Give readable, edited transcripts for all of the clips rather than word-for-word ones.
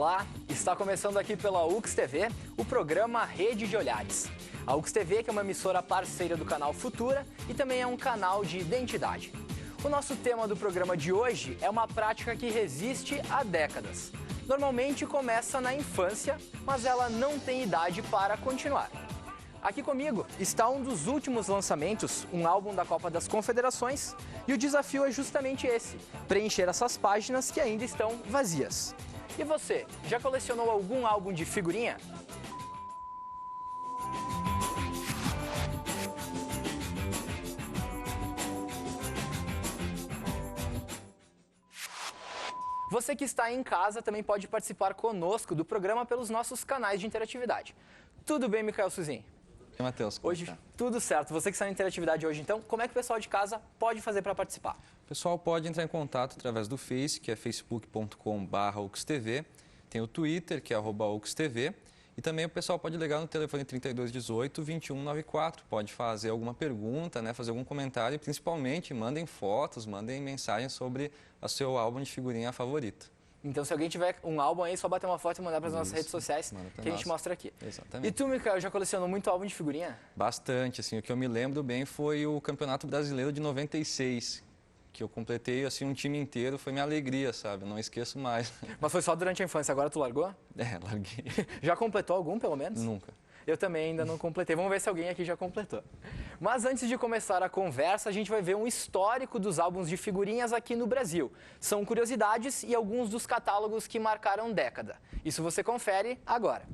Olá, está começando aqui pela UX TV o programa Rede de Olhares. A UX TV que é uma emissora parceira do canal Futura e também é um canal de identidade. O nosso tema do programa de hoje é uma prática que resiste há décadas. Normalmente começa na infância, mas ela não tem idade para continuar. Aqui comigo está um dos últimos lançamentos, um álbum da Copa das Confederações, e o desafio é justamente esse, preencher essas páginas que ainda estão vazias. E você, já colecionou algum álbum de figurinha? Você que está em casa também pode participar conosco do programa pelos nossos canais de interatividade. Tudo bem, Micael Suzin? E Matheus, hoje tá? Tudo certo. Você que está na interatividade hoje, então, como é que o pessoal de casa pode fazer para participar? O pessoal pode entrar em contato através do Face, que é facebook.com/uxtv, tem o Twitter, que é @uxtv, e também o pessoal pode ligar no telefone 3218-2194, pode fazer alguma pergunta, fazer algum comentário e principalmente mandem fotos, mandem mensagens sobre o seu álbum de figurinha favorita. Então, se alguém tiver um álbum aí, só bater uma foto e mandar para as nossas redes sociais, que a gente mostra aqui. Exatamente. E tu, Micael, já colecionou muito álbum de figurinha? Bastante, assim, o que eu me lembro bem foi o Campeonato Brasileiro de 96, que eu completei, assim, um time inteiro, foi minha alegria, sabe? Eu não esqueço mais. Mas foi só durante a infância, agora tu largou? Larguei. Já completou algum, pelo menos? Nunca. Eu também ainda não completei. Vamos ver se alguém aqui já completou. Mas antes de começar a conversa, a gente vai ver um histórico dos álbuns de figurinhas aqui no Brasil. São curiosidades e alguns dos catálogos que marcaram década. Isso você confere agora.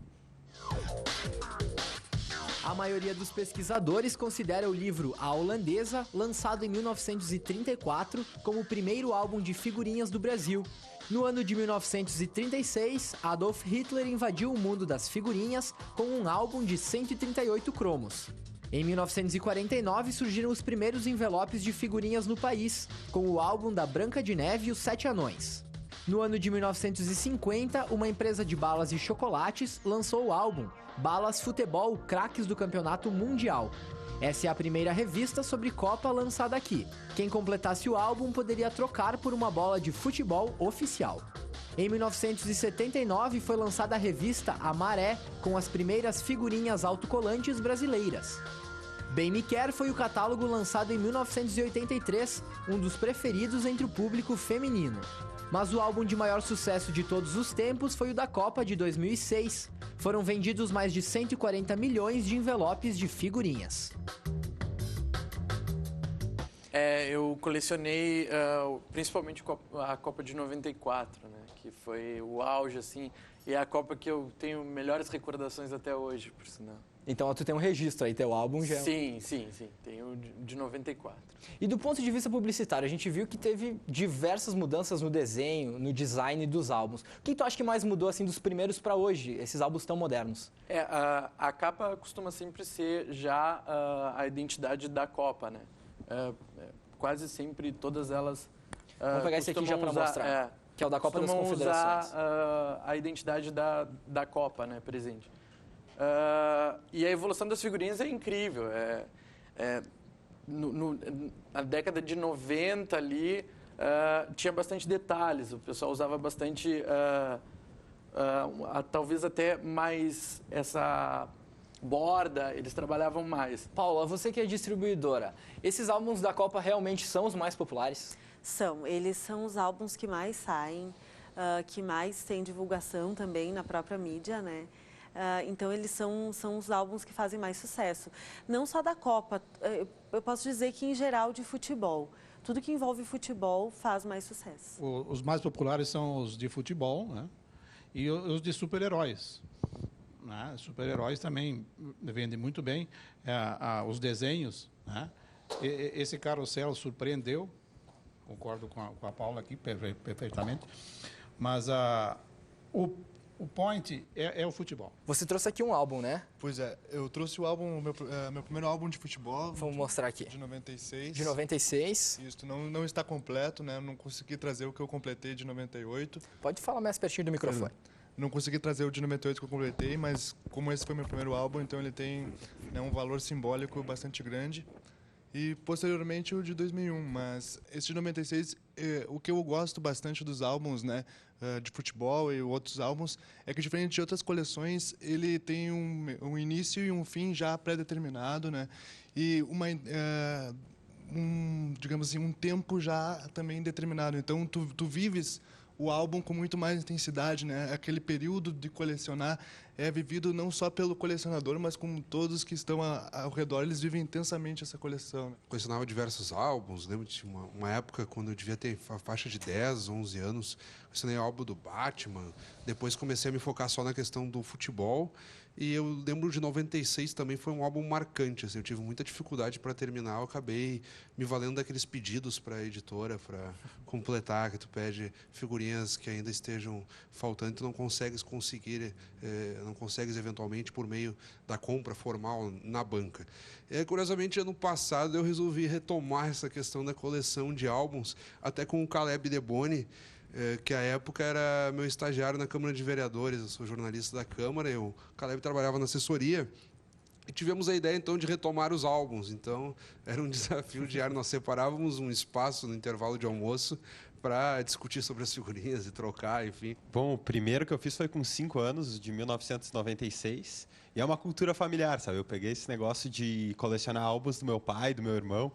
A maioria dos pesquisadores considera o livro A Holandesa, lançado em 1934, como o primeiro álbum de figurinhas do Brasil. No ano de 1936, Adolf Hitler invadiu o mundo das figurinhas com um álbum de 138 cromos. Em 1949, surgiram os primeiros envelopes de figurinhas no país, com o álbum da Branca de Neve e os Sete Anões. No ano de 1950, uma empresa de balas e chocolates lançou o álbum Balas Futebol Craques do Campeonato Mundial. Essa é a primeira revista sobre Copa lançada aqui. Quem completasse o álbum poderia trocar por uma bola de futebol oficial. Em 1979 foi lançada a revista A Maré, com as primeiras figurinhas autocolantes brasileiras. Bem Me Quer foi o catálogo lançado em 1983, um dos preferidos entre o público feminino. Mas o álbum de maior sucesso de todos os tempos foi o da Copa de 2006. Foram vendidos mais de 140 milhões de envelopes de figurinhas. Eu colecionei principalmente a Copa de 94, que foi o auge, assim, e é a Copa que eu tenho melhores recordações até hoje, por sinal. Então, tu tem um registro aí, teu álbum já... Sim, tenho de 94. E do ponto de vista publicitário, a gente viu que teve diversas mudanças no desenho, no design dos álbuns. O que tu acha que mais mudou, assim, dos primeiros para hoje, esses álbuns tão modernos? A capa costuma sempre ser já a identidade da Copa, quase sempre todas elas vamos pegar esse aqui já para mostrar, que é o da Copa das Confederações. Usar a identidade da Copa, presente. E a evolução das figurinhas é incrível. Na década de 90 ali, tinha bastante detalhes. O pessoal usava bastante, talvez até mais essa borda, eles trabalhavam mais. Paula, você que é distribuidora, esses álbuns da Copa realmente são os mais populares? Eles são os álbuns que mais saem, que mais têm divulgação também na própria mídia, então, eles são os álbuns que fazem mais sucesso. Não só da Copa, eu posso dizer que, em geral, de futebol. Tudo que envolve futebol faz mais sucesso. Os mais populares são os de futebol, e os de super-heróis. Super-heróis também vendem muito bem. Os desenhos. Esse carrossel surpreendeu. Concordo com a Paula aqui perfeitamente. Mas o point é o futebol. Você trouxe aqui um álbum, né? Pois é, eu trouxe o álbum, meu primeiro álbum de futebol. Vamos mostrar aqui. De 96. De 96. Isso, não está completo, não consegui trazer o que eu completei de 98. Pode falar mais pertinho do microfone. Não consegui trazer o de 98 que eu completei, mas como esse foi meu primeiro álbum, então ele tem um valor simbólico bastante grande. E posteriormente o de 2001, mas esse de 96, o que eu gosto bastante dos álbuns, de futebol e outros álbuns, é que diferente de outras coleções, ele tem um início e um fim já pré-determinado, né? E digamos assim, um tempo já também determinado. Então, tu vives o álbum com muito mais intensidade, né? Aquele período de colecionar é vivido não só pelo colecionador, mas com todos que estão ao redor, eles vivem intensamente essa coleção. Né? Colecionava diversos álbuns, lembro de uma época quando eu devia ter faixa de 10, 11 anos, colecionei o álbum do Batman, depois comecei a me focar só na questão do futebol, e eu lembro de 96 também foi um álbum marcante, assim, eu tive muita dificuldade para terminar, eu acabei me valendo daqueles pedidos para a editora, para completar, que tu pede figurinhas que ainda estejam faltando, tu não consegues eventualmente por meio da compra formal na banca. Curiosamente, ano passado eu resolvi retomar essa questão da coleção de álbuns, até com o Caleb Deboni, que à época era meu estagiário na Câmara de Vereadores, eu sou jornalista da Câmara, o Caleb trabalhava na assessoria, e tivemos a ideia, então, de retomar os álbuns. Então, era um desafio diário, nós separávamos um espaço no intervalo de almoço para discutir sobre as figurinhas e trocar, enfim. Bom, o primeiro que eu fiz foi com 5 anos, de 1996, e é uma cultura familiar, sabe? Eu peguei esse negócio de colecionar álbuns do meu pai, do meu irmão.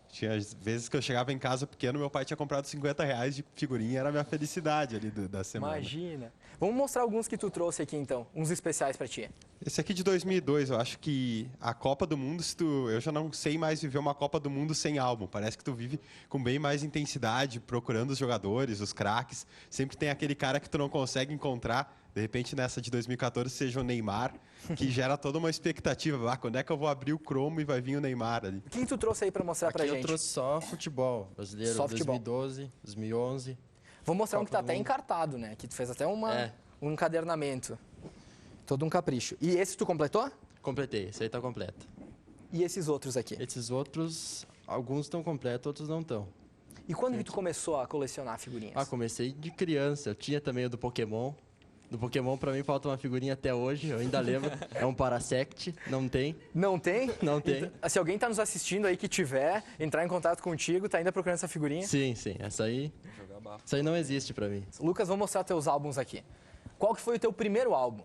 Tinha vezes que eu chegava em casa pequeno, meu pai tinha comprado R$50 de figurinha, era a minha felicidade ali da semana. Imagina. Vamos mostrar alguns que tu trouxe aqui, então. Uns especiais para ti. Esse aqui de 2002, eu acho que a Copa do Mundo, eu já não sei mais viver uma Copa do Mundo sem álbum. Parece que tu vive com bem mais intensidade, procurando os jogadores, os craques. Sempre tem aquele cara que tu não consegue encontrar. De repente, nessa de 2014, seja o Neymar, que gera toda uma expectativa. Quando é que eu vou abrir o cromo e vai vir o Neymar ali? O que tu trouxe aí para mostrar pra gente? Eu trouxe só futebol brasileiro, Só futebol. 2012, 2011. Vou mostrar um Copa que tá do até Mundo. encartado, né? Que tu fez até um encadernamento. Todo um capricho. E esse tu completou? Completei, esse aí tá completo. E esses outros aqui? Esses outros, alguns estão completos, outros não estão. E quando que tu começou a colecionar figurinhas? Comecei de criança. Eu tinha também o do Pokémon. Do Pokémon, pra mim, falta uma figurinha até hoje, eu ainda lembro. É um Parasect, não tem. Não tem? Não tem. Então, se alguém tá nos assistindo aí que tiver, entrar em contato contigo, tá ainda procurando essa figurinha? Sim, essa aí não existe pra mim. Lucas, vou mostrar teus álbuns aqui. Qual que foi o teu primeiro álbum?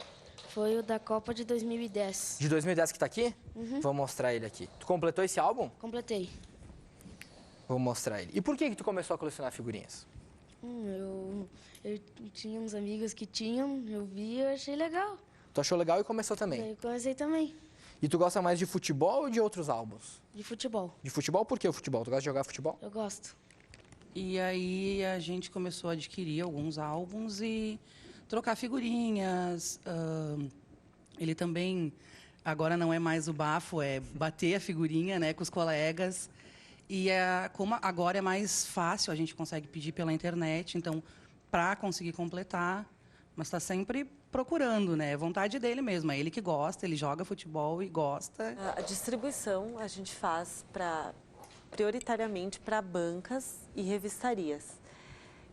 Foi o da Copa de 2010. De 2010 que tá aqui? Vou mostrar ele aqui. Tu completou esse álbum? Completei. Vou mostrar ele. E por que tu começou a colecionar figurinhas? Eu tinha uns amigos que tinham, eu vi e eu achei legal. Tu achou legal e começou também? Daí eu comecei também, E tu gosta mais de futebol ou de outros álbuns? de futebol. De futebol? Por que o futebol? Tu gosta de jogar futebol? Eu gosto. E aí a gente começou a adquirir alguns álbuns e trocar figurinhas. Ele também, agora não é mais o bafo, é bater a figurinha, né, com os colegas. E como agora é mais fácil, a gente consegue pedir pela internet, então, para conseguir completar, mas está sempre procurando, né? É vontade dele mesmo, é ele que gosta, ele joga futebol e gosta. A distribuição a gente faz prioritariamente para bancas e revistarias.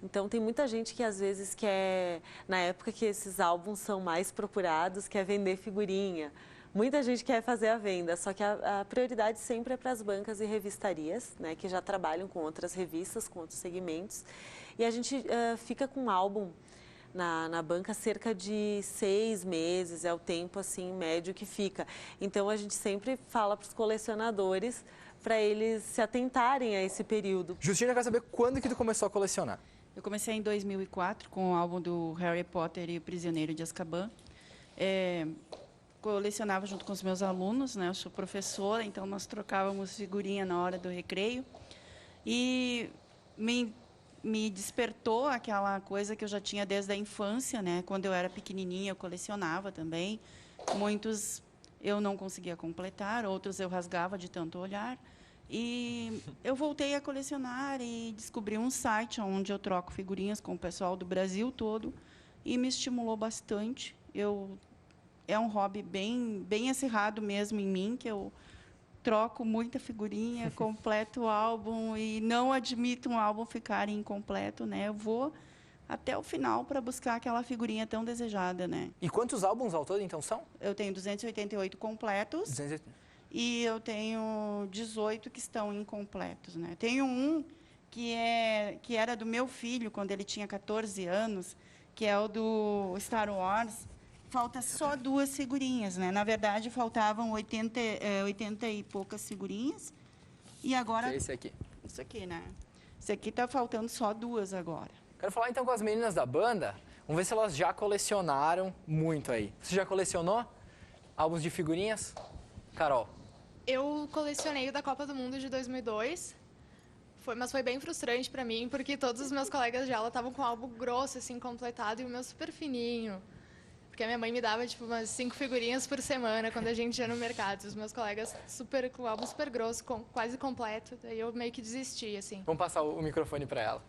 Então, tem muita gente que às vezes quer, na época que esses álbuns são mais procurados, quer vender figurinha. Muita gente quer fazer a venda, só que a prioridade sempre é para as bancas e revistarias, né, que já trabalham com outras revistas, com outros segmentos. E a gente fica com um álbum na banca cerca de 6 meses, é o tempo assim médio que fica. Então, a gente sempre fala para os colecionadores para eles se atentarem a esse período. Justina, quer saber quando que tu começou a colecionar? Eu comecei em 2004 com o álbum do Harry Potter e o Prisioneiro de Azkaban. Colecionava junto com os meus alunos, né? Eu sou professora, então nós trocávamos figurinha na hora do recreio. E me despertou aquela coisa que eu já tinha desde a infância, né? Quando eu era pequenininha, eu colecionava também. Muitos eu não conseguia completar, outros eu rasgava de tanto olhar. E eu voltei a colecionar e descobri um site onde eu troco figurinhas com o pessoal do Brasil todo e me estimulou bastante. É um hobby bem acirrado mesmo em mim, que eu troco muita figurinha, completo o álbum e não admito um álbum ficar incompleto, né? Eu vou até o final para buscar aquela figurinha tão desejada, né? E quantos álbuns ao todo, então, são? Eu tenho 288 completos. 280. E eu tenho 18 que estão incompletos, né? Tenho um que era do meu filho, quando ele tinha 14 anos, que é o do Star Wars, falta só 2 figurinhas, né? Na verdade, faltavam 80 e poucas figurinhas. E agora... Esse aqui. Isso aqui, né? Esse aqui tá faltando só 2 agora. Quero falar então com as meninas da banda. Vamos ver se elas já colecionaram muito aí. Você já colecionou álbuns de figurinhas? Carol. Eu colecionei o da Copa do Mundo de 2002, mas foi bem frustrante pra mim, porque todos os meus colegas de aula estavam com um álbum grosso, assim, completado, e o meu super fininho. Porque a minha mãe me dava, tipo, umas 5 figurinhas por semana, quando a gente ia no mercado. Os meus colegas com o álbum super grosso, quase completo, daí eu meio que desisti, assim. Vamos passar o microfone pra ela.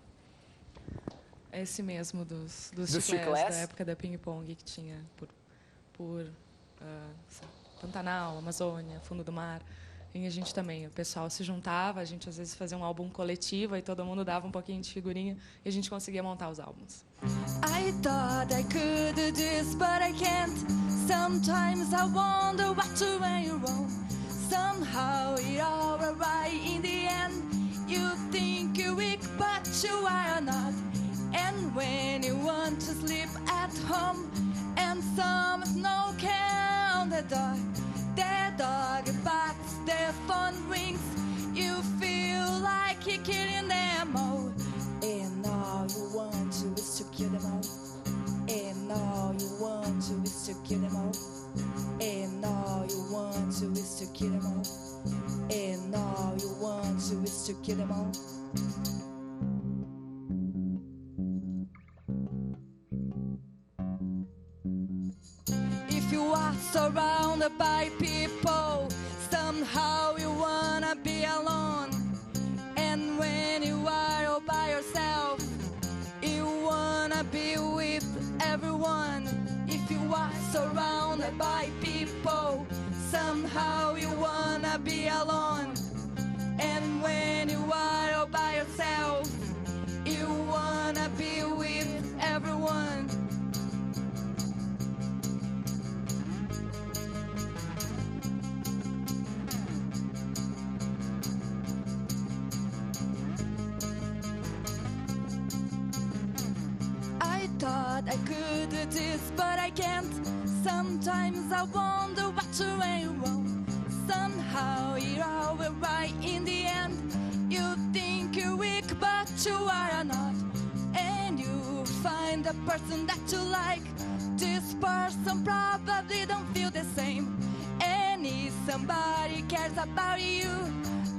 Esse mesmo dos chiclés, chiclés? da época da ping-pong que tinha por Pantanal, Amazônia, Fundo do Mar. E a gente também, o pessoal se juntava, a gente às vezes fazia um álbum coletivo e todo mundo dava um pouquinho de figurinha e a gente conseguia montar os álbuns. I thought I could do this, but I can't. Sometimes I wonder what went wrong. Somehow it all right in the end. You think you're weak, but you are not. And when you want to sleep at home and some snow can the dog barks, the phone rings, you feel like you're killing them all. And all you want to is to kill them all. And all you want to is to kill them all. And all you want to is to kill them all. And all you want to is to kill them all. If you are surrounded by people, somehow you wanna be alone. And when you are all by yourself, you wanna be with everyone. If you are surrounded by people, somehow you wanna be alone. And when you are all by yourself, you wanna be with everyone. I thought I could do this, but I can't. Sometimes I wonder what went wrong. Somehow you're all right in the end. You think you're weak, but you are not. And you find the person that you like. This person probably don't feel the same. And if somebody cares about you,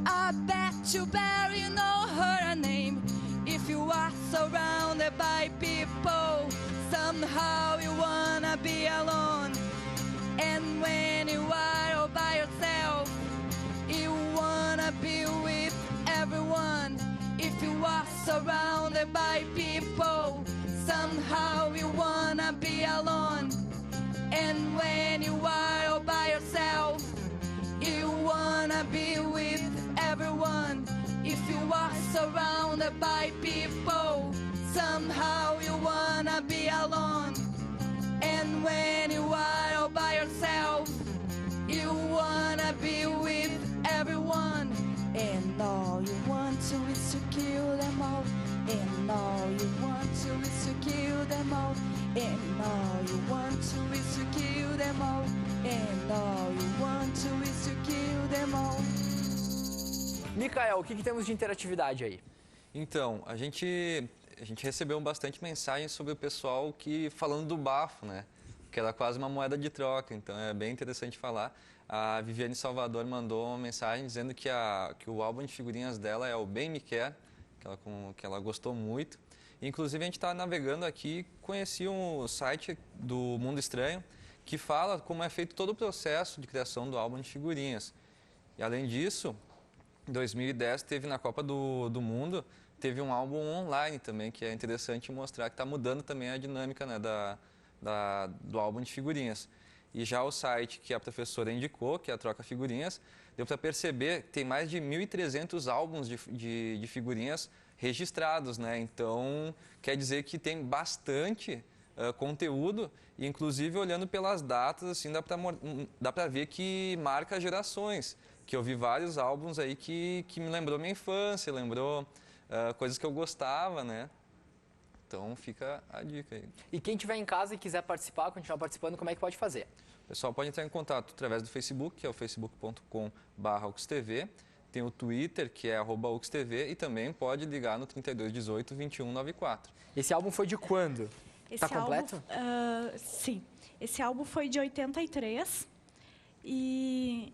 I bet you better know her name. If you are surrounded by people, somehow you wanna be alone. And when you are all by yourself, you wanna be with everyone. If you are surrounded by people, somehow you wanna be alone. And when you are all by yourself, you wanna be with everyone. If you are surrounded by people, somehow you wanna be alone. And when you are all by yourself, you wanna be with everyone. And all you want to is to kill them all. And all you want to is to kill them all. And all you want to is to kill them all. And all you want to is to kill them all. Mikael, o que temos de interatividade aí? Então, a gente recebeu bastante mensagem sobre o pessoal falando do bafo, né? Que era quase uma moeda de troca, então é bem interessante falar. A Viviane Salvador mandou uma mensagem dizendo que o álbum de figurinhas dela é o Bem Me Quer, que ela gostou muito. Inclusive, a gente está navegando aqui, conheci um site do Mundo Estranho que fala como é feito todo o processo de criação do álbum de figurinhas. E, além disso, em 2010, teve na Copa do Mundo, teve um álbum online também, que é interessante mostrar que está mudando também a dinâmica, né, do álbum de figurinhas. E já o site que a professora indicou, que é a Troca Figurinhas, deu para perceber que tem mais de 1.300 álbuns de figurinhas registrados, né? Então, quer dizer que tem bastante conteúdo, e inclusive olhando pelas datas, assim, dá para ver que marca gerações. Que eu vi vários álbuns aí que me lembrou minha infância, lembrou coisas que eu gostava, né? Então fica a dica aí. E quem estiver em casa e quiser participar, continuar participando, como é que pode fazer? O pessoal pode entrar em contato através do Facebook, que é o facebook.com/UXTV. Tem o Twitter, que é @UXTV, e também pode ligar no 3218 2194. Esse álbum foi de quando? Está completo? Sim. Esse álbum foi de 83. E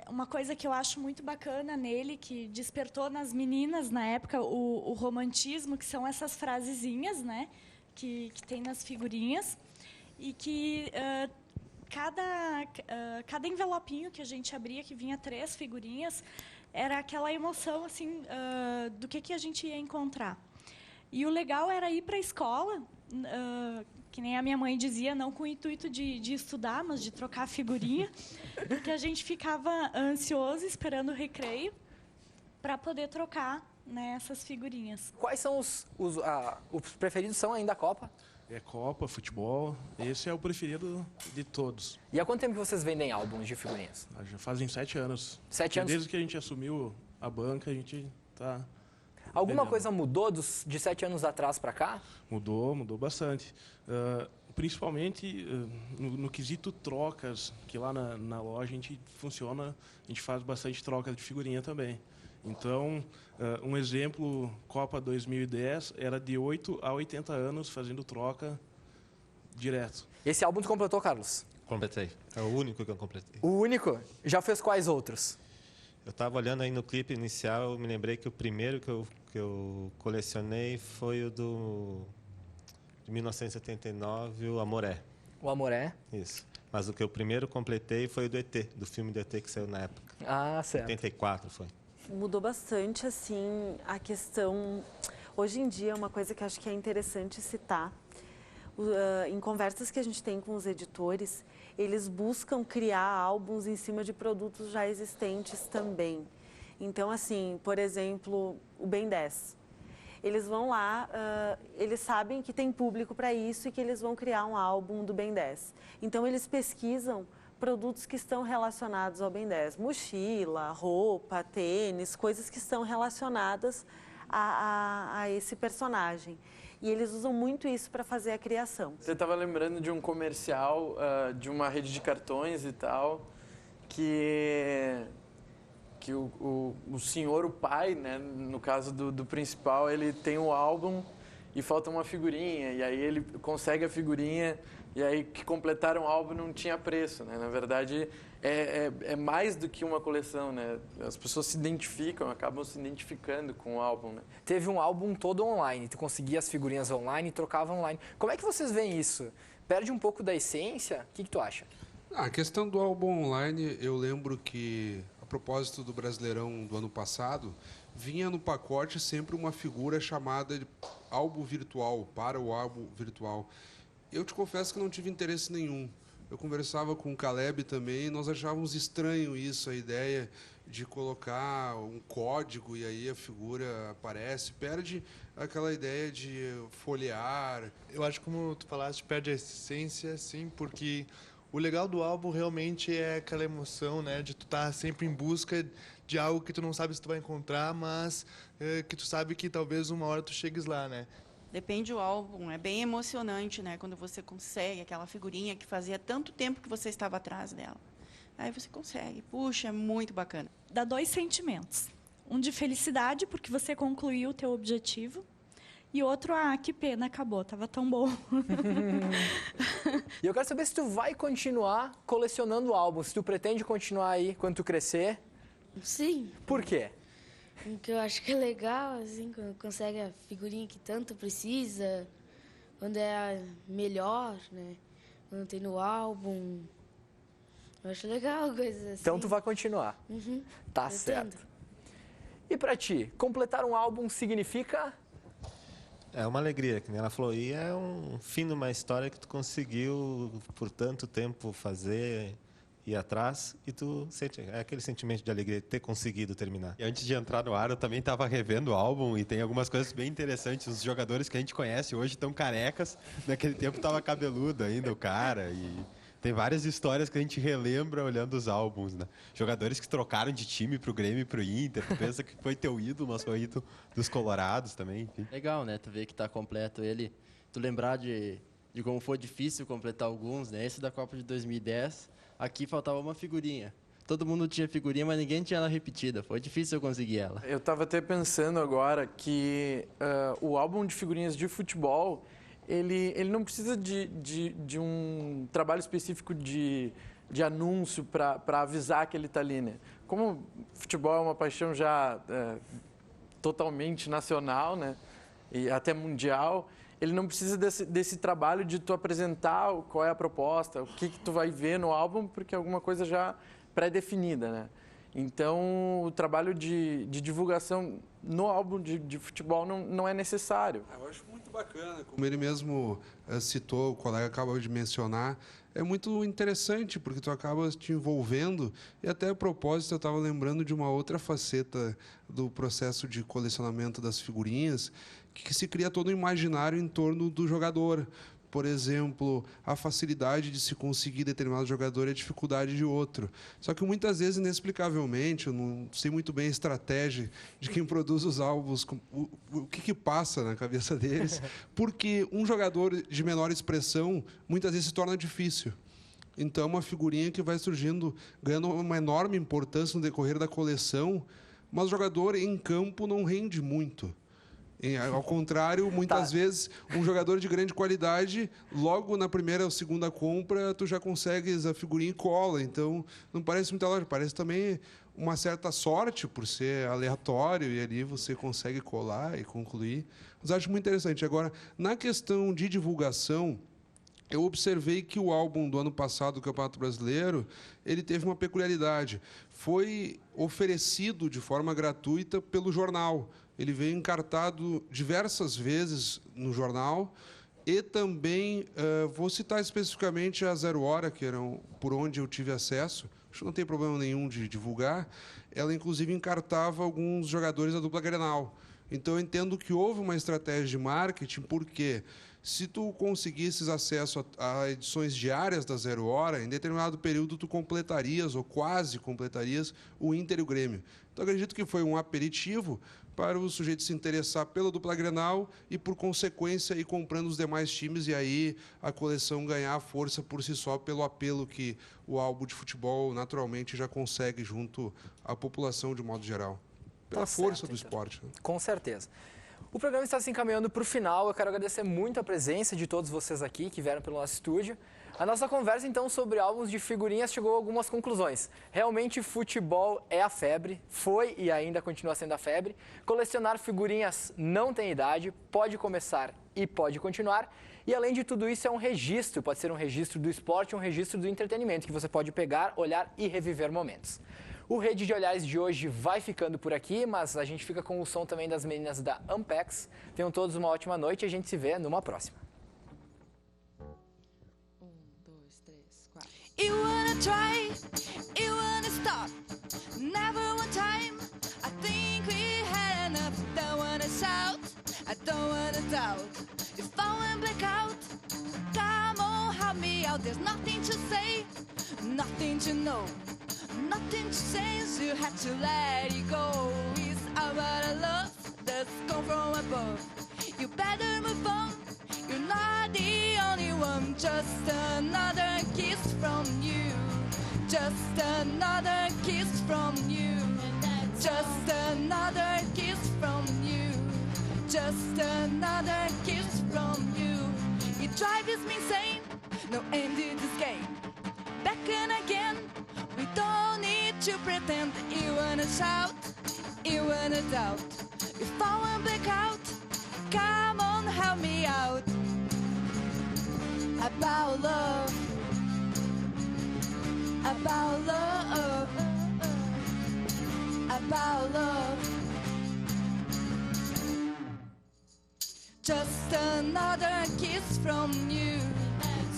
uma coisa que eu acho muito bacana nele, que despertou nas meninas na época o romantismo, que são essas frasezinhas, né, que tem nas figurinhas, e que cada envelopinho que a gente abria, que vinha 3 figurinhas, era aquela emoção assim do que a gente ia encontrar. E o legal era ir para a escola, que nem a minha mãe dizia, não com o intuito de estudar, mas de trocar figurinha, porque a gente ficava ansioso esperando o recreio para poder trocar, né, essas figurinhas. Quais são os preferidos? São ainda a Copa? É Copa, futebol, esse é o preferido de todos. E há quanto tempo que vocês vendem álbuns de figurinhas? Já fazem 7 anos. 7 anos? Desde que a gente assumiu a banca, a gente está... Alguma coisa mudou de 7 anos atrás para cá? Mudou bastante. Principalmente no quesito trocas, que lá na loja a gente faz bastante trocas de figurinha também. Então, um exemplo, Copa 2010, era de 8 a 80 anos fazendo troca direto. Esse álbum tu completou, Carlos? Completei. É o único que eu completei. O único? Já fez quais outros? Eu estava olhando aí no clipe inicial, eu me lembrei que o primeiro que eu colecionei foi o de 1979, o Amoré. O Amoré? Isso. Mas o que eu primeiro completei foi o do ET, do filme do ET que saiu na época. Ah, certo. 84 foi. Mudou bastante, assim, a questão... Hoje em dia, uma coisa que acho que é interessante citar, em conversas que a gente tem com os editores, eles buscam criar álbuns em cima de produtos já existentes também. Então, assim, por exemplo, o Ben 10. Eles vão lá, eles sabem que tem público para isso e que eles vão criar um álbum do Ben 10. Então, eles pesquisam produtos que estão relacionados ao Ben 10. Mochila, roupa, tênis, coisas que estão relacionadas a esse personagem. E eles usam muito isso para fazer a criação. Você estava lembrando de um comercial de uma rede de cartões e tal, que o senhor, o pai, né, no caso do principal, ele tem o álbum e falta uma figurinha, e aí ele consegue a figurinha, e aí que completaram o álbum não tinha preço, né? Na verdade, é mais do que uma coleção, né? As pessoas se identificam, acabam se identificando com o álbum, né? Teve um álbum todo online, tu conseguia as figurinhas online e trocava online. Como é que vocês veem isso? Perde um pouco da essência? O que tu acha? A questão do álbum online, eu lembro que, a propósito do Brasileirão do ano passado, vinha no pacote sempre uma figura chamada de álbum virtual, para o álbum virtual. Eu te confesso que não tive interesse nenhum. Eu conversava com o Caleb também e nós achávamos estranho isso, a ideia de colocar um código e aí a figura aparece. Perde aquela ideia de folhear. Eu acho que, como tu falaste, perde a essência, sim, porque o legal do álbum realmente é aquela emoção, né, de tu estar sempre em busca de algo que tu não sabe se tu vai encontrar, mas que tu sabe que talvez uma hora tu chegues lá, né? Depende do álbum, é bem emocionante, né? Quando você consegue aquela figurinha que fazia tanto tempo que você estava atrás dela. Aí você consegue. Puxa, é muito bacana. Dá 2 sentimentos. Um de felicidade, porque você concluiu o teu objetivo. E outro, que pena, acabou, tava tão bom. E eu quero saber se tu vai continuar colecionando álbuns, se tu pretende continuar aí quando tu crescer. Sim. Por quê? Porque eu acho que é legal, assim, quando consegue a figurinha que tanto precisa, quando é a melhor, né? Quando tem no álbum. Eu acho legal coisas assim. Então tu vai continuar. Uhum. Tá Pretendo. certo. E pra ti, completar um álbum significa? É uma alegria, que nem ela falou, e é um fim de uma história que tu conseguiu por tanto tempo fazer, ir atrás, e tu sente aquele sentimento de alegria de ter conseguido terminar. E antes de entrar no ar, eu também estava revendo o álbum e tem algumas coisas bem interessantes. Os jogadores que a gente conhece hoje estão carecas, naquele tempo estava cabeludo ainda o cara, e Tem várias histórias que a gente relembra olhando os álbuns, né? Jogadores que trocaram de time pro Grêmio e pro Inter. Tu pensa que foi teu ídolo, mas foi ídolo dos Colorados também, enfim. Legal, né? Tu vê que tá completo ele. Tu lembrar de como foi difícil completar alguns, né? Esse da Copa de 2010, aqui faltava uma figurinha. Todo mundo tinha figurinha, mas ninguém tinha ela repetida. Foi difícil eu conseguir ela. Eu estava até pensando agora que o álbum de figurinhas de futebol, ele não precisa de um trabalho específico de anúncio para avisar que ele está ali, né? Como futebol é uma paixão já totalmente nacional, né? E até mundial, ele não precisa desse trabalho de tu apresentar qual é a proposta, o que tu vai ver no álbum, porque é alguma coisa já pré-definida, né? Então, o trabalho de divulgação no álbum de futebol não é necessário. Eu acho muito bacana, como ele mesmo citou, o colega acaba de mencionar, é muito interessante, porque tu acaba te envolvendo, e até a propósito eu estava lembrando de uma outra faceta do processo de colecionamento das figurinhas, que se cria todo um imaginário em torno do jogador. Por exemplo, a facilidade de se conseguir determinado jogador e a dificuldade de outro. Só que muitas vezes, inexplicavelmente, eu não sei muito bem a estratégia de quem produz os álbuns, o que passa na cabeça deles, porque um jogador de menor expressão muitas vezes se torna difícil. Então, uma figurinha que vai surgindo, ganhando uma enorme importância no decorrer da coleção, mas o jogador em campo não rende muito. Ao contrário, muitas vezes, um jogador de grande qualidade, logo na primeira ou segunda compra, tu já consegues a figurinha e cola. Então, não parece muita lógica, parece também uma certa sorte por ser aleatório e ali você consegue colar e concluir. Mas acho muito interessante. Agora, na questão de divulgação, eu observei que o álbum do ano passado do Campeonato Brasileiro, ele teve uma peculiaridade. Foi oferecido de forma gratuita pelo jornal. Ele veio encartado diversas vezes no jornal e também, vou citar especificamente a Zero Hora, que era por onde eu tive acesso, acho que não tem problema nenhum de divulgar, ela inclusive encartava alguns jogadores da dupla Grenal. Então eu entendo que houve uma estratégia de marketing, porque se tu conseguisses acesso a edições diárias da Zero Hora, em determinado período tu completarias, ou quase completarias, o Inter e o Grêmio. Então acredito que foi um aperitivo para o sujeito se interessar pela dupla Grenal e, por consequência, ir comprando os demais times e aí a coleção ganhar força por si só pelo apelo que o álbum de futebol naturalmente já consegue junto à população de modo geral. Pela força do esporte. Né? Com certeza. O programa está se encaminhando para o final. Eu quero agradecer muito a presença de todos vocês aqui que vieram pelo nosso estúdio. A nossa conversa, então, sobre álbuns de figurinhas chegou a algumas conclusões. Realmente, futebol é a febre, foi e ainda continua sendo a febre. Colecionar figurinhas não tem idade, pode começar e pode continuar. E, além de tudo isso, é um registro, pode ser um registro do esporte, um registro do entretenimento, que você pode pegar, olhar e reviver momentos. O Rede de Olhares de hoje vai ficando por aqui, mas a gente fica com o som também das meninas da Ampex. Tenham todos uma ótima noite e a gente se vê numa próxima. 1, 2, 3, 4. You wanna try, you wanna stop. Never one time, I think we had enough. Don't wanna shout, I don't wanna doubt. If I wanna black out, come on, help me out. There's nothing to say, nothing to know. Nothing to change, you had to let it go. It's about a love that's come from above. You better move on, you're not the only one. Just another kiss from you. Just another kiss from you. Just another kiss from you. Just another kiss from you. It drives me insane, no end to this game. Back and again, we don't need to pretend. You wanna shout, you wanna doubt. If I wanna black out, come on, help me out. About love, about love, about love. Just another kiss from you.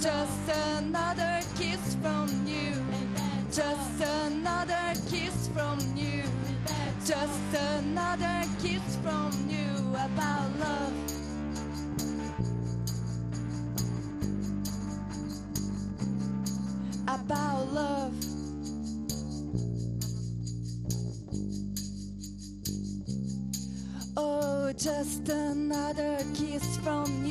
Just another kiss from you. Just another kiss from you. Just another kiss from you. About love. about love. Oh, just another kiss from